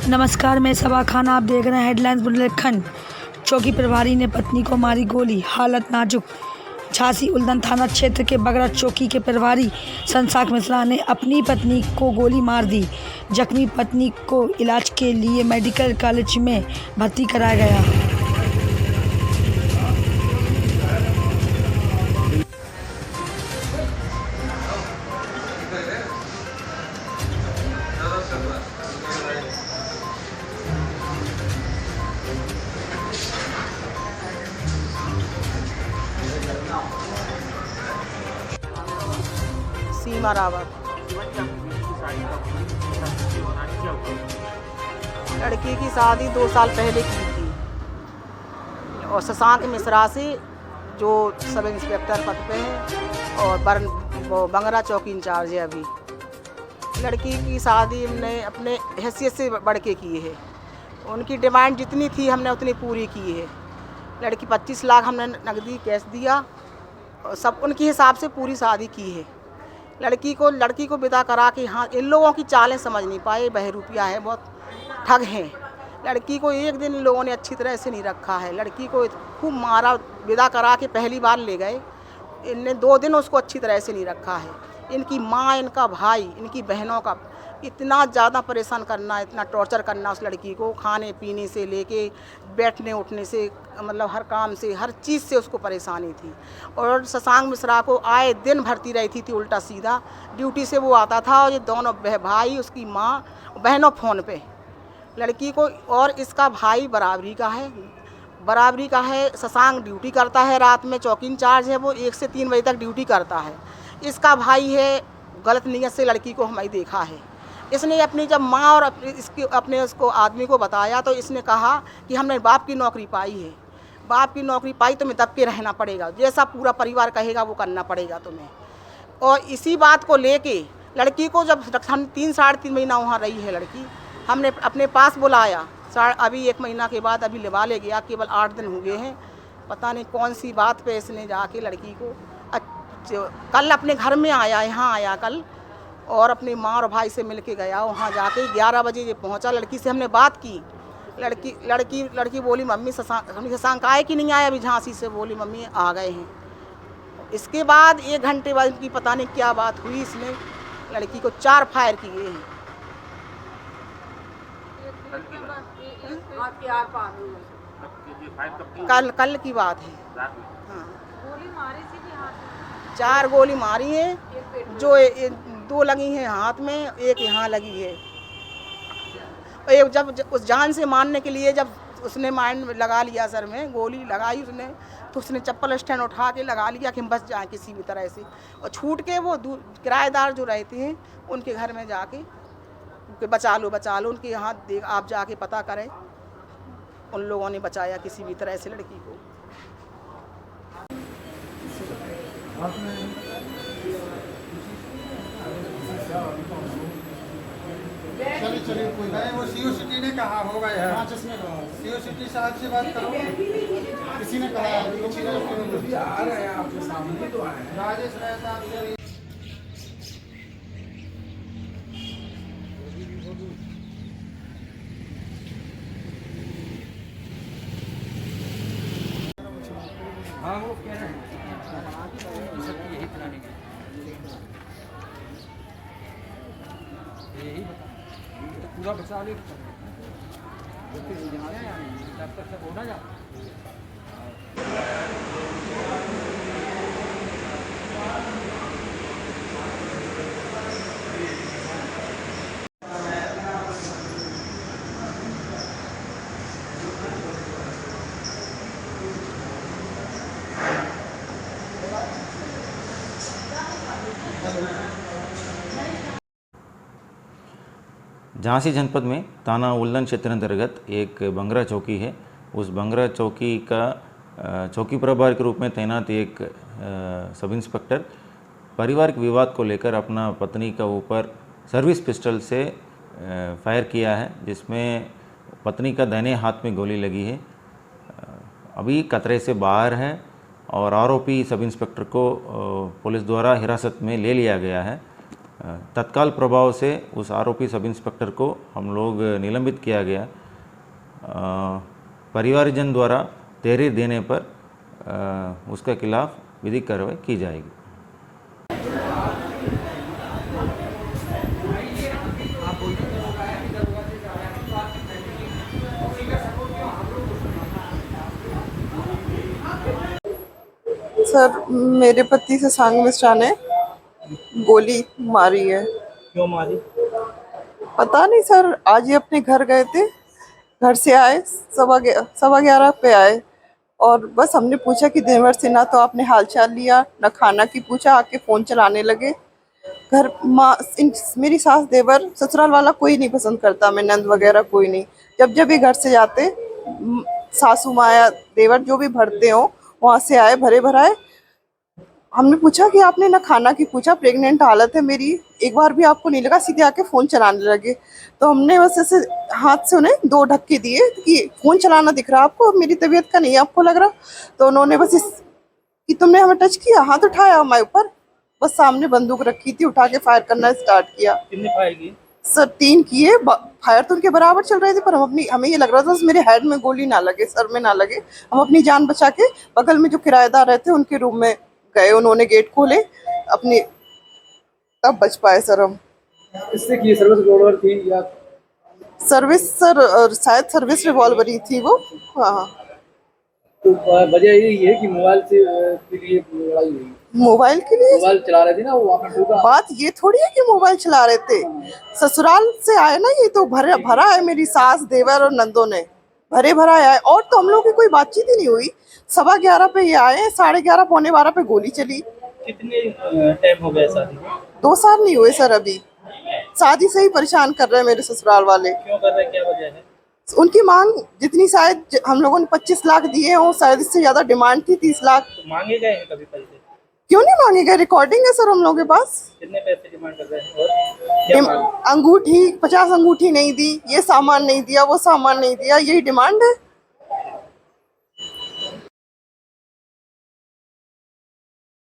नमस्कार, मैं सबा खान। आप देख रहे हैं हेडलाइंस बुलेटिन। चौकी प्रभारी ने पत्नी को मारी गोली, हालत नाजुक। झांसी उल्दन थाना क्षेत्र के बगरा चौकी के प्रभारी शशांक मिश्रा ने अपनी पत्नी को गोली मार दी। जख्मी पत्नी को इलाज के लिए मेडिकल कॉलेज में भर्ती कराया गया। सीमा रावत। लड़की की शादी 2 साल पहले की थी और शशांक मिश्रा से, जो सब इंस्पेक्टर पद पे हैं और वो बंगरा चौकी इंचार्ज है। अभी लड़की की शादी हमने अपने हैसियत से बढ़ के की है। उनकी डिमांड जितनी थी हमने उतनी पूरी की है। लड़की 25 लाख हमने नकदी कैश दिया और सब उनके हिसाब से पूरी शादी की है। लड़की को विदा करा के, हाँ, इन लोगों की चालें समझ नहीं पाए। बहरूपिया है, बहुत ठग हैं। लड़की को एक दिन इन लोगों ने अच्छी तरह से नहीं रखा है। लड़की को खूब मारा, विदा करा के पहली बार ले गए। इनने 2 दिन उसको अच्छी तरह से नहीं रखा है। इनकी माँ, इनका भाई, इनकी बहनों का इतना ज़्यादा परेशान करना, इतना टॉर्चर करना उस लड़की को, खाने पीने से लेके बैठने उठने से, मतलब हर काम से, हर चीज़ से उसको परेशानी थी। और शशांक मिश्रा को आए दिन भर्ती रहती थी उल्टा सीधा। ड्यूटी से वो आता था और ये दोनों भाई, उसकी माँ, बहनों फ़ोन पे लड़की को। और इसका भाई बराबरी का है। शशांक ड्यूटी करता है, रात में चौकी इंचार्ज है, वो 1 से 3 बजे तक ड्यूटी करता है। इसका भाई है, गलत नीयत से लड़की को हमें देखा है। इसने अपनी जब माँ और अपने उसको आदमी को बताया तो इसने कहा कि हमने बाप की नौकरी पाई है, बाप की नौकरी पाई तो तुम्हें दब के रहना पड़ेगा, जैसा पूरा परिवार कहेगा वो करना पड़ेगा तुम्हें। और इसी बात को लेके लड़की को जब हम 3 साढ़े 3 महीना वहाँ रही है लड़की, हमने अपने पास बुलाया। अभी 1 महीना के बाद अभी लिवा ले गया, केवल 8 दिन हुए हैं। पता नहीं कौन सी बात पे इसने जाके लड़की को कल अपने घर में आया, यहाँ आया कल, और अपनी माँ और भाई से मिल के गया। वहाँ जाके 11 बजे ये पहुँचा। लड़की से हमने बात की। लड़की बोली, मम्मी शशांक आए कि नहीं आए? अभी झांसी से बोली, मम्मी आ गए हैं। इसके बाद 1 घंटे बाद इनकी पता नहीं क्या बात हुई, इसने लड़की को 4 फायर किए हैं। कल की बात है। हाँ, 4 गोली मारी है, जो 2 लगी हैं हाथ में, 1 यहाँ लगी है। और जब उस जान से मारने के लिए जब उसने माइंड लगा लिया, सर में गोली लगाई उसने, तो उसने चप्पल स्टैंड उठा के लगा लिया कि हम बच जाएं किसी भी तरह से। और छूट के वो किराएदार जो रहते हैं उनके घर में जाके बचा लो उनके यहाँ आप जाके पता करें। उन लोगों ने बचाया किसी भी तरह से लड़की को। चलिए कोई नहीं, वो सीओ सिटी ने कहा होगा यार। सीओ सिटी साहब से बात करो। किसी ने कहा आ रहे हैं आपके सामने तो आए हैं। राजेश राय साहब से हाँ, वो कह रहे हैं यही प्लानिंग है, यही तो पूरा बचा ले जब तक सब होना जा। झांसी जनपद में थाना उल्दन क्षेत्र अंतर्गत एक बंगरा चौकी है। उस बंगरा चौकी का चौकी प्रभारी के रूप में तैनात एक सब इंस्पेक्टर पारिवारिक विवाद को लेकर अपना पत्नी का ऊपर सर्विस पिस्टल से फायर किया है, जिसमें पत्नी का दाहिने हाथ में गोली लगी है। अभी खतरे से बाहर है और आरोपी सब इंस्पेक्टर को पुलिस द्वारा हिरासत में ले लिया गया है। तत्काल प्रभाव से उस आरोपी सब इंस्पेक्टर को हम लोग निलंबित किया गया। परिवारजन द्वारा तहरीर देने पर उसके खिलाफ विधिक कार्रवाई की जाएगी। सर, मेरे पति शशांक मिश्रा ने गोली मारी है। क्यों मारी? पता नहीं सर, आज ही अपने घर गए थे, घर से आए 11:15 पे आए और बस हमने पूछा कि दिन भर से ना तो आपने हालचाल लिया ना खाना की पूछा, आके फ़ोन चलाने लगे। घर मेरी सास देवर ससुराल वाला कोई नहीं पसंद करता, मैं नंद वगैरह कोई नहीं। जब ये घर से जाते सासू माया देवर जो भी भरते हो वहाँ से आए भरे भराए। हमने पूछा कि आपने ना खाना की पूछा, प्रेग्नेंट हालत है मेरी, एक बार भी आपको नहीं लगा, सीधे आके फ़ोन चलाने लगे। तो हमने बस ऐसे हाथ से उन्हें 2 धक्के दिए कि फ़ोन चलाना दिख रहा आपको, मेरी तबीयत का नहीं आपको लग रहा। तो उन्होंने बस कि तुमने हमें टच किया, हाथ उठाया हमारे ऊपर, बस सामने बंदूक रखी थी, उठा के फायर करना स्टार्ट किया। कितने फायर किए? सर 3 किए। फायर तो उनके बराबर चल रहे थे पर हमें ये लग रहा था मेरे हेड में गोली ना लगे, सर में ना लगे। हम अपनी जान बचा के बगल में जो किराएदार रहते उनके रूम में गए, उन्होंने गेट खोले अपनी, तब बच पाए सर हम। इससे की सर्विस रिवॉल्वर थी या सर्विस सर शायद सर्विस रिवॉल्वर ही थी वो। हाँ, तो वजह यही है कि मोबाइल से के लिए लड़ाई हुई? मोबाइल के लिए मोबाइल चला रहे थे ना वो, आपने ठोका? बात ये थोड़ी है कि मोबाइल चला रहे थे, ससुराल से आए ना, ये तो भरा है, मेरी सास देवर और नंदों ने भरे भरा आए और तो हम लोगों की कोई बातचीत ही नहीं हुई। 11:15 पे ये आए, 11:30 पौने 12 पे गोली चली। कितने टाइम हो गया शादी को? 2 साल नहीं हुए सर अभी। शादी से ही परेशान कर रहे हैं मेरे ससुराल वाले। क्यों कर रहे हैं, क्या वजह है? उनकी मांग जितनी, शायद हम लोगों ने 25 लाख दिए हों, शायद इससे ज्यादा डिमांड थी 30 लाख। तो मांगे गए हैं कभी पैसे? क्यों नहीं मांगे गए, रिकॉर्डिंग है सर हम लोगों के पास। कितने पैसे डिमांड कर रहे हैं और क्या मांग? अंगूठी 50 अंगूठी नहीं दी, ये सामान नहीं दिया, वो सामान नहीं दिया, यही डिमांड है।